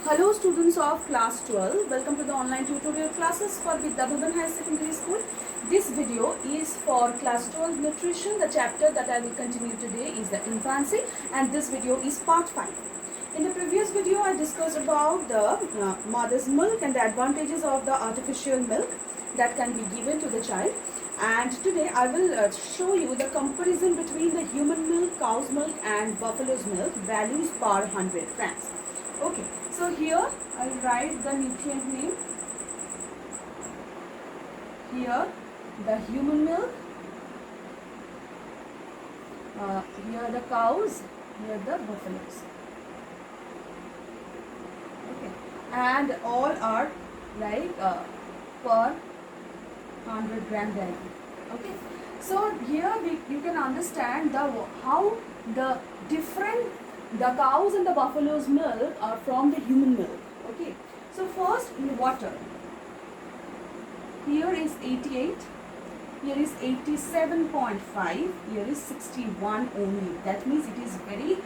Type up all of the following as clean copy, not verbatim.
Hello students of class 12, welcome to the online tutorial classes for Vidya Bhavan Higher Secondary School. This video is for class 12 nutrition. The chapter that I will continue today is the infancy, and this video is part 5. In the previous video I discussed about the mother's milk and the advantages of the artificial milk that can be given to the child. And today I will show you the comparison between the human milk, cow's milk and buffalo's milk values per 100 grams. Okay, so here I will write the nutrient name. Here the human milk, here the cows, here the buffaloes. Okay, and all are like per 100 gram value. Okay, so here you can understand how the different the cows and the buffalo's milk are from the human milk. Okay, so first in water, here is 88, here is 87.5, here is 61 only. That means it is very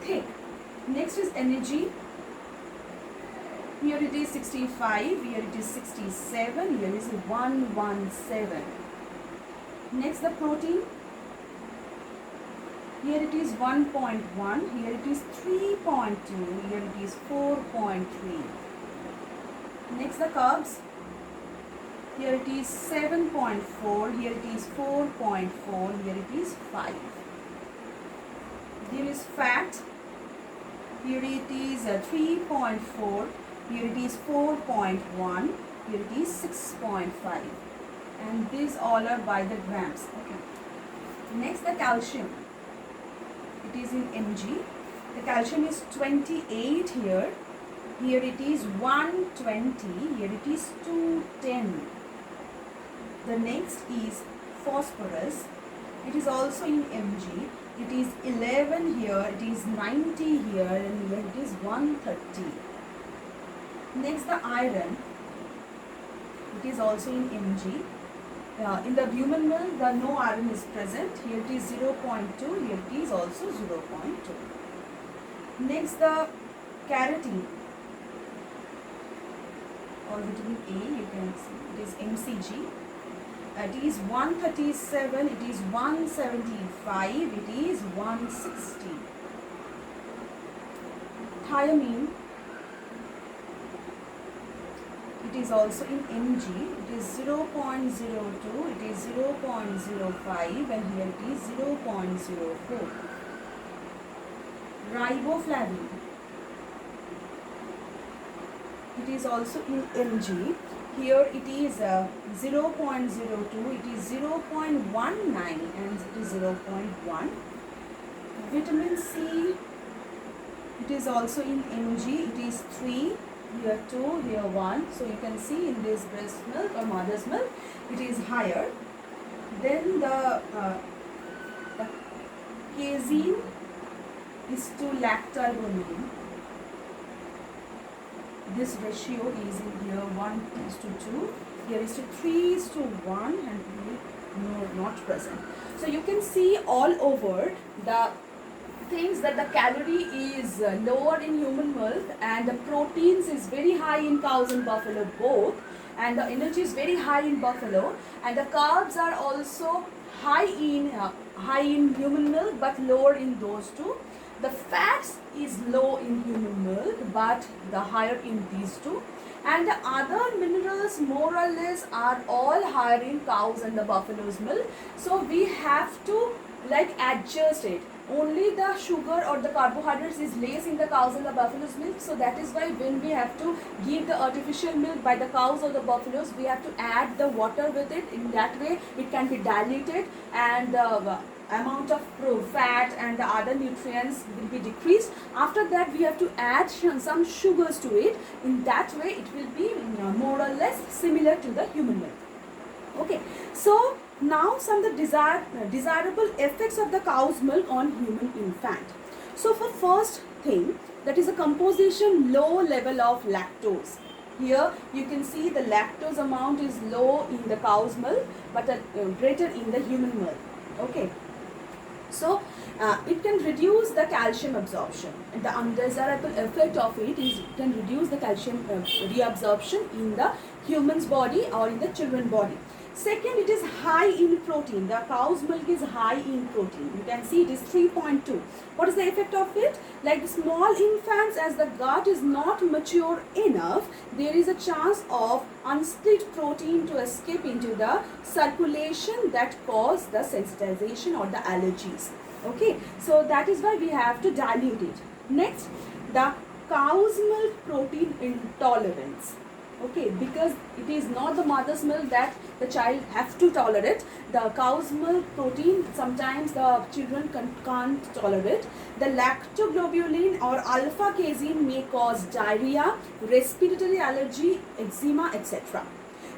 thick. Next is energy. Here it is 65, here it is 67, here is 117. Next the protein. Here it is 1.1, here it is 3.2, here it is 4.3. Next the carbs. Here it is 7.4, here it is 4.4, here it is 5. There is fat. Here it is 3.4, here it is 4.1, here it is 6.5. And these all are by the grams. Okay. Next the calcium. It is in mg. The calcium is 28 here. Here it is 120. Here it is 210. The next is phosphorus. It is also in mg. It is 11 here. It is 90 here, and here it is 130. Next the iron. It is also in mg. In the human milk, the no iron is present. Here it is 0.2. Here it is also 0.2. Next, the carotene or vitamin A, you can see it is mcg. It is 137. It is 175. It is 160. Thiamine. It is also in mg. It is 0.02, it is 0.05, and here it is 0.04. Riboflavin. It is also in mg. Here it is 0.02, it is 0.19, and it is 0.1. Vitamin C. It is also in mg. It is 3. Here 2, here 1. So you can see in this breast milk or mother's milk, it is higher. Then the casein is to lactalbumin. This ratio is in here 1:2. Here is to 3:1, and here not present. So you can see all over the things that the calorie is lower in human milk, and the proteins is very high in cows and buffalo both, and the energy is very high in buffalo, and the carbs are also high in human milk but lower in those two. The fats is low in human milk but the higher in these two, and the other minerals more or less are all higher in cows and the buffalo's milk. So we have to like adjust it. Only the sugar or the carbohydrates is less in the cows and the buffalo's milk. So that is why when we have to give the artificial milk by the cows or the buffaloes, we have to add the water with it. In that way it can be diluted, and the amount of fat and the other nutrients will be decreased. After that we have to add some sugars to it. In that way it will be more or less similar to the human milk. Okay, so now some of the desirable effects of the cow's milk on human infant. So for first thing, that is a composition low level of lactose. Here you can see the lactose amount is low in the cow's milk but greater in the human milk. Okay, So it can reduce the calcium absorption. The undesirable effect of it is it can reduce the calcium reabsorption in the human's body or in the children's body. Second, it is high in protein. The cow's milk is high in protein. You can see it is 3.2. What is the effect of it? Like the small infants, as the gut is not mature enough, there is a chance of unsplit protein to escape into the circulation that cause the sensitization or the allergies. Okay, so that is why we have to dilute it. Next, the cow's milk protein intolerance. Okay, because it is not the mother's milk that the child have to tolerate. The cow's milk protein, sometimes the children can't tolerate. The lactoglobulin or alpha casein may cause diarrhea, respiratory allergy, eczema, etc.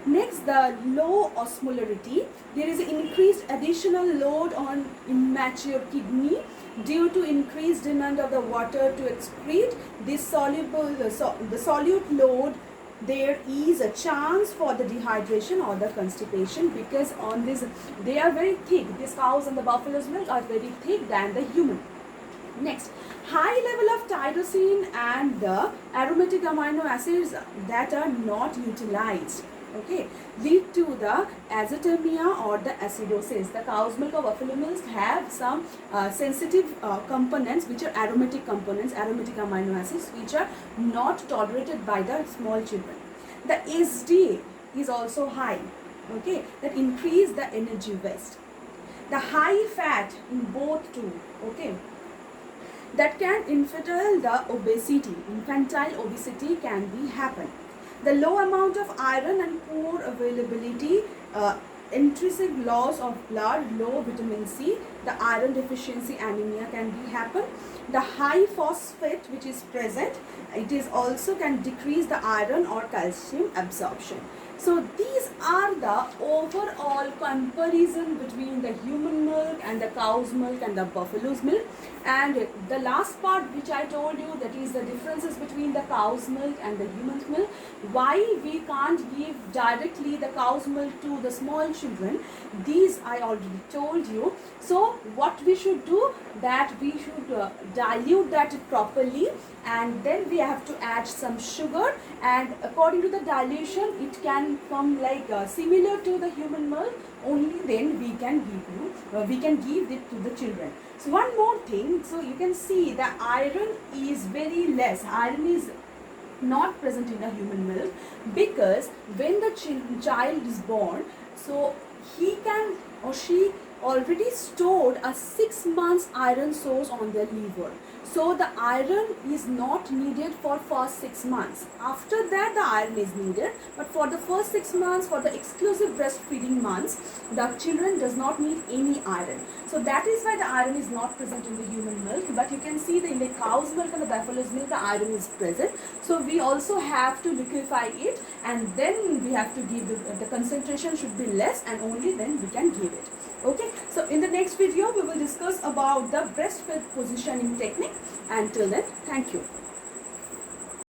Next, the low osmolarity. There is increased additional load on immature kidney due to increased demand of the water to excrete this soluble, the solute load. There is a chance for the dehydration or the constipation, because on this they are very thick. These cows and the buffalo's milk are very thick than the human. Next, high level of tyrosine and the aromatic amino acids that are not utilized, okay, lead to the azotemia or the acidosis. The cow's milk or buffalo milk have some sensitive components which are aromatic components, aromatic amino acids, which are not tolerated by the small children. The SDA is also high, okay, that increase the energy waste. The high fat in both too, okay, that can infantile the obesity. Infantile obesity can be happen. The low amount of iron and poor availability, intrinsic loss of blood, low vitamin C, the iron deficiency anemia can be happen. The high phosphate which is present, it is also can decrease the iron or calcium absorption. So these are the overall comparison between the human milk and the cow's milk and the buffalo's milk. And the last part which I told you, that is the differences between the cow's milk and the human's milk. Why we can't give directly the cow's milk to the small children, these I already told you. So what we should do, that we should dilute that properly, and then we have to add some sugar, and according to the dilution it can come like similar to the human milk. Only then we can give it to the children. So one more thing, so you can see the iron is very less. Iron is not present in the human milk, because when the child is born, so he can or she already stored a 6 months iron source on their liver. So the iron is not needed for first 6 months. After that the iron is needed, but for the first 6 months, for the exclusive breastfeeding months, the children does not need any iron. So that is why the iron is not present in the human milk. But you can see that in the cow's milk and the buffalo's milk, the iron is present. So we also have to liquefy it, and then we have to give the concentration should be less, and only then we can give it. Okay, so in the next video we will discuss about the breastfeed positioning technique. Until then, thank you.